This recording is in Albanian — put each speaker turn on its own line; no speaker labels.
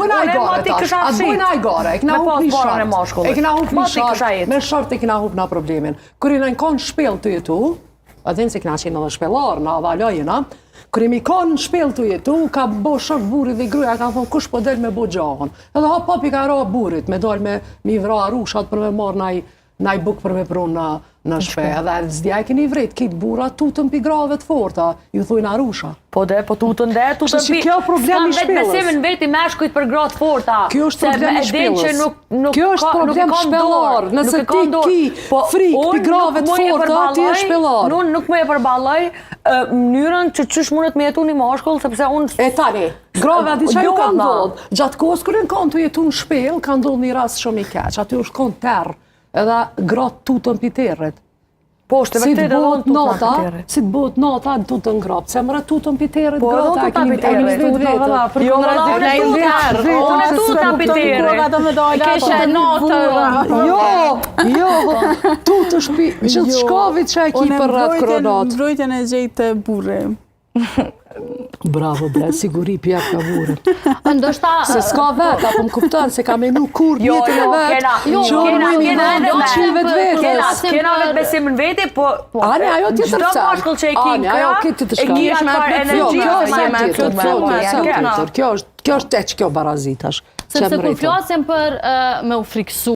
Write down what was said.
bojnë aj gare tash, atë bojnë aj gare, e kina hup një shart, e kina hup një shart, me shart e kina hup na problemin. Kër i në konë shpel të jetu, adhin se kina qenë edhe shpelar, na avalojina, kër i mi konë shpel të jetu, ka bo shok burit dhe gruja, ka thonë kush po del me bo gjahon. Edhe hop papi ka ra burit, me dal me mi vra rushat për me marrë naj buk për me prunë në shpe. Edhe zdja e keni vrit, kitë bura tutën pi grave të forta, ju thujnë arusha.
Po tutën tutën pi.
Kjo problemi shpillës.
Vetë besimin veti meshkujt për gratë forta.
Kjo është problemi shpillës. Kjo është problem shpellar. Nëse ti ki frikë pi grave të forta, ti e shpellar.
Unë nuk më e përballoj mënyrën që çysh mundet me jetu një mashkull, sepse unë...
E tani, grave ati që ju ka ndodhë. Gjatë kohës kërën kanë të jetu në shpel, ka ndodhë një rast shumë i keq. Aty është konë terë, edhe gratë tutën pi territ.
Po, është vërtet edhe unë tutën pi territ.
Si të bëhet nata, në tutën ngrapë. Se mëre tutën pi territ, grata,
e keni vetë. Jo, unë tutën pi territ.
Keshe natë.
Jo, tutë është pi... Gjithë shkavit që e ki për rrët kronat.
Unë mbrojtjen e gjejtë burë.
Bravo, ble, siguri pjep ka burët.
Ndoshta...
Se s'ka vetë, apo më kuptan, se ka menu kur jetën e vetë.
Kena vetë besimin veti, po...
Ani, ajo tjetër
çdo mashkull që e ki
kra,
e gjira çfarë energji.
Kjo është teq, kjo barazitash.
Sepse kur flasim për me u friksu